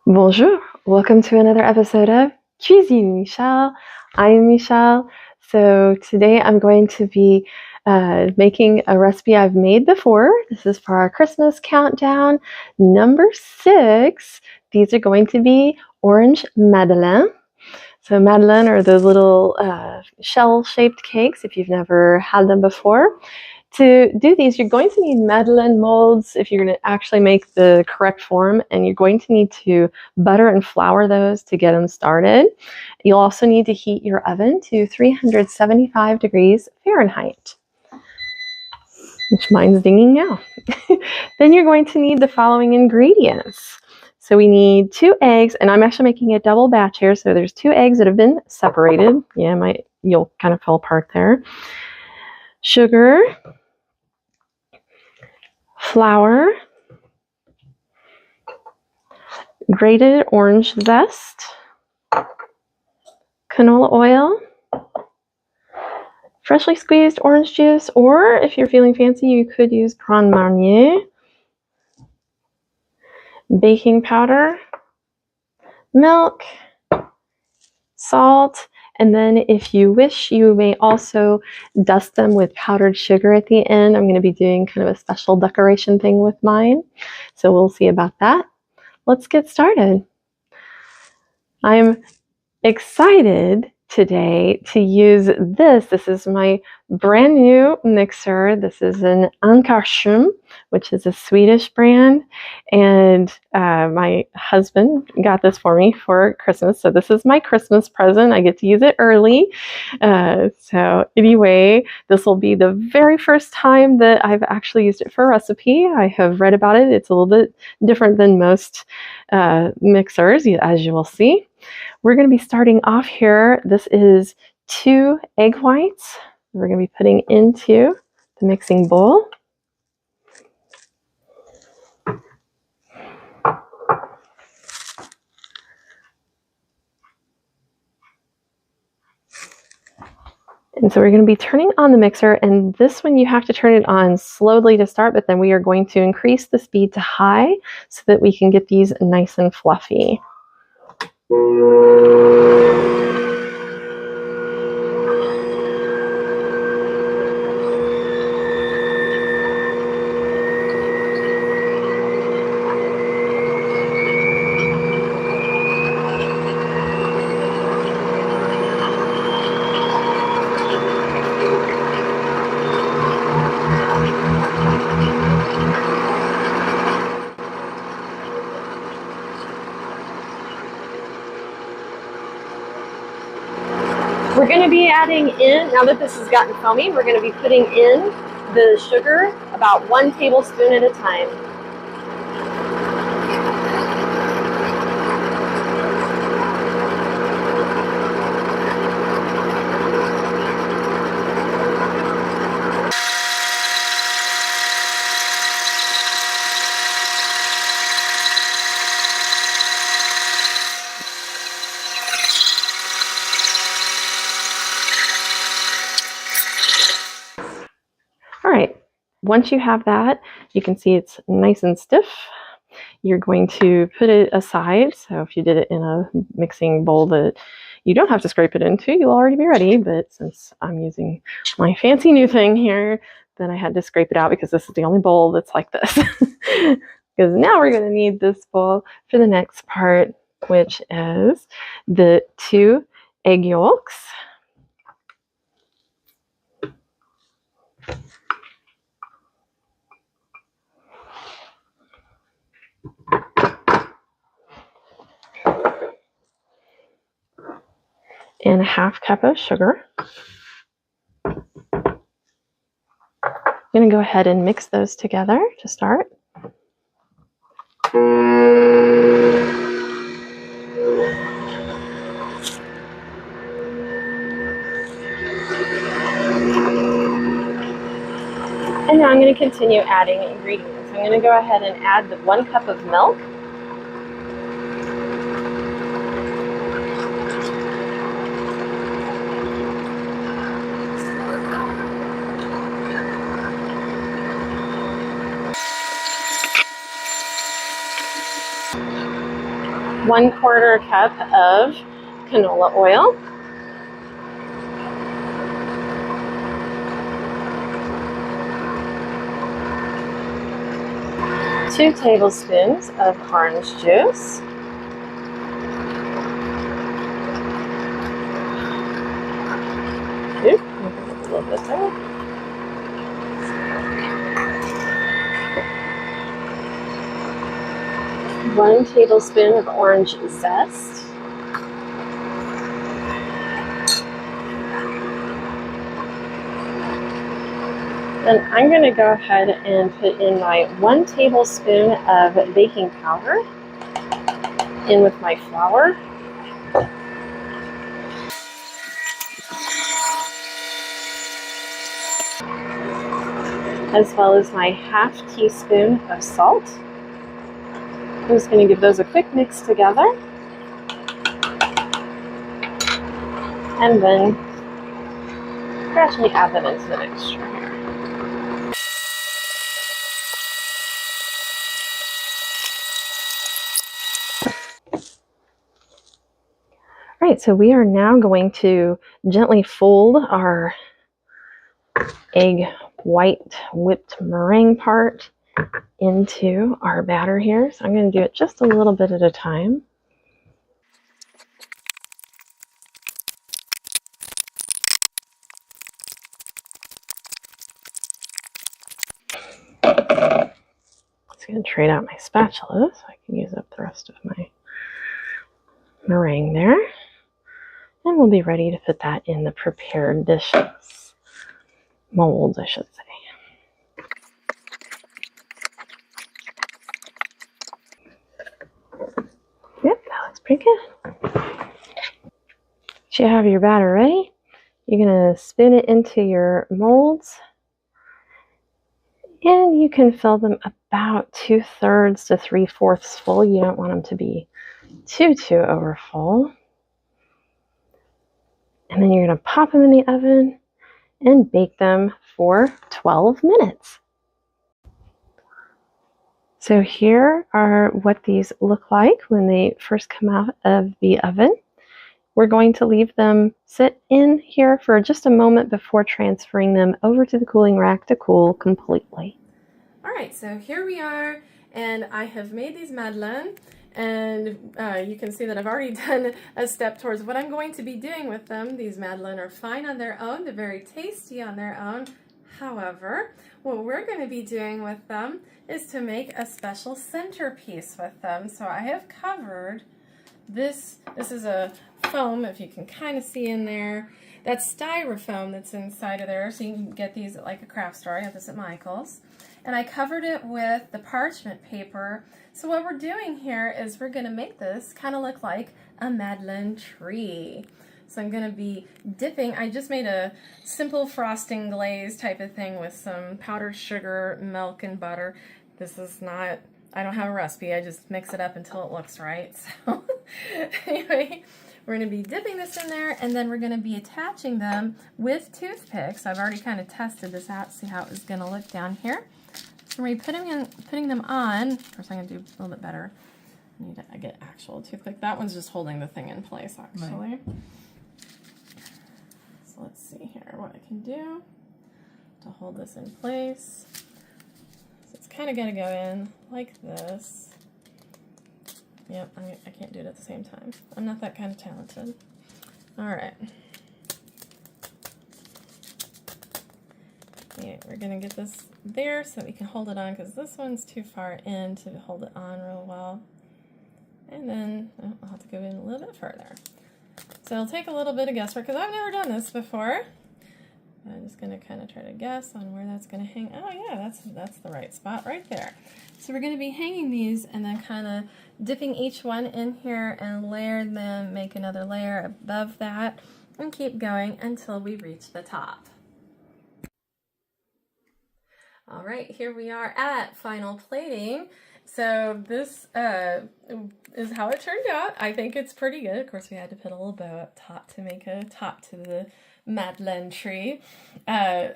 Bonjour, welcome to another episode of Cuisine Michelle. I am Michelle. So today I'm going to be making a recipe I've made before. This is for our Christmas countdown. Number 6, these are going to be orange Madeleines. So Madeleines are those little shell-shaped cakes if you've never had them before. To do these, you're going to need Madeleine molds if you're going to actually make the correct form, and you're going to need to butter and flour those to get them started. You'll also need to heat your oven to 375 degrees Fahrenheit, which mine's dinging now. Then you're going to need the following ingredients. So we need 2 eggs, and I'm actually making a double batch here, so there's 2 eggs that have been separated. Yeah, you'll kind of fall apart there. Sugar, flour, grated orange zest, canola oil, freshly squeezed orange juice, or if you're feeling fancy, you could use Grand Marnier, baking powder, milk, salt, and then if you wish, you may also dust them with powdered sugar at the end. I'm going to be doing kind of a special decoration thing with mine, so we'll see about that. Let's get started. I'm excited today to use this. This is my brand new mixer. This is an Ankarström, which is a Swedish brand, and my husband got this for me for Christmas. So this is my Christmas present. I get to use it early. So anyway, this will be the very first time that I've actually used it for a recipe. I have read about it. It's a little bit different than most mixers, as you will see. We're going to be starting off here. This is 2 egg whites we're going to be putting into the mixing bowl. And so we're going to be turning on the mixer, and this one you have to turn it on slowly to start, but then we are going to increase the speed to high so that we can get these nice and fluffy. We're going to be adding in, now that this has gotten foamy, we're going to be putting in the sugar about 1 tablespoon at a time. All right, once you have that, you can see it's nice and stiff. You're going to put it aside. So if you did it in a mixing bowl that you don't have to scrape it into, you'll already be ready. But since I'm using my fancy new thing here, then I had to scrape it out because this is the only bowl that's like this. Because now we're going to need this bowl for the next part, which is the 2 egg yolks. And a 1/2 cup of sugar. I'm going to go ahead and mix those together to start. And now I'm going to continue adding ingredients. I'm going to go ahead and add the 1 cup of milk. 1/4 cup of canola oil, 2 tablespoons of orange juice, a little bit there. 1 tablespoon of orange zest, then I'm going to go ahead and put in my 1 tablespoon of baking powder in with my flour, as well as my 1/2 teaspoon of salt. I'm just going to give those a quick mix together, and then gradually add them into the mixture here. All right, so we are now going to gently fold our egg white whipped meringue part into our batter here. So I'm going to do it just a little bit at a time. Just going to trade out my spatula so I can use up the rest of my meringue there. And we'll be ready to put that in the prepared dishes. Molds, I should say. Yep, that looks pretty good. Once you have your batter ready, you're going to spin it into your molds. And you can fill them about 2/3 to 3/4 full. You don't want them to be too over full. And then you're going to pop them in the oven and bake them for 12 minutes. So here are what these look like when they first come out of the oven. We're going to leave them sit in here for just a moment before transferring them over to the cooling rack to cool completely. All right, so here we are, and I have made these Madeleines, and you can see that I've already done a step towards what I'm going to be doing with them. These Madeleines are fine on their own. They're very tasty on their own. However, what we're going to be doing with them is to make a special centerpiece with them. So I have covered this. This is a foam, if you can kind of see in there. That's styrofoam that's inside of there, so you can get these at like a craft store. I have this at Michael's. And I covered it with the parchment paper. So what we're doing here is we're going to make this kind of look like a Madeleine tree. So I'm going to be dipping. I just made a simple frosting glaze type of thing with some powdered sugar, milk, and butter. This is not, I don't have a recipe. I just mix it up until it looks right. So anyway, we're going to be dipping this in there, and then we're going to be attaching them with toothpicks. I've already kind of tested this out, see how it was going to look down here. So we're putting them on. First, I'm going to do a little bit better. I need to get actual toothpick. That one's just holding the thing in place, actually. Right. So let's see here what I can do to hold this in place. So it's kind of going to go in like this. Yep, I can't do it at the same time. I'm not that kind of talented. All right. Okay, we're going to get this there so that we can hold it on, because this one's too far in to hold it on real well. And then I'll have to go in a little bit further. So it'll take a little bit of guesswork because I've never done this before. I'm just going to kind of try to guess on where that's going to hang. Oh yeah, that's the right spot right there. So we're going to be hanging these and then kind of dipping each one in here and layer them, make another layer above that, and keep going until we reach the top. All right, here we are at final plating. So this is how it turned out. I think it's pretty good. Of course, we had to put a little bow up top to make a top to the Madeleine tree.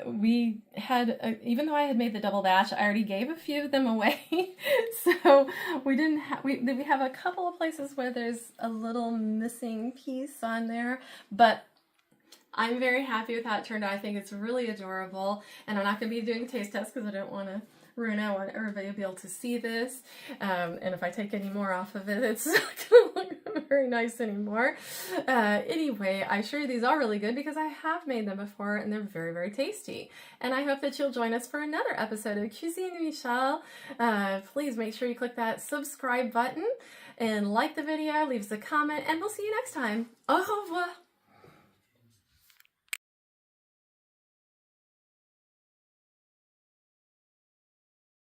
We had, even though I had made the double batch, I already gave a few of them away. So we didn't we have a couple of places where there's a little missing piece on there, but I'm very happy with how it turned out. I think it's really adorable, and I'm not going to be doing a taste test because I don't want to ruin it. I want everybody to be able to see this, and if I take any more off of it, it's not going to look very nice anymore. Anyway, I assure you these are really good because I have made them before, and they're very, very tasty. And I hope that you'll join us for another episode of Cuisine Michel. Please make sure you click that subscribe button and like the video, leave us a comment, and we'll see you next time. Au revoir!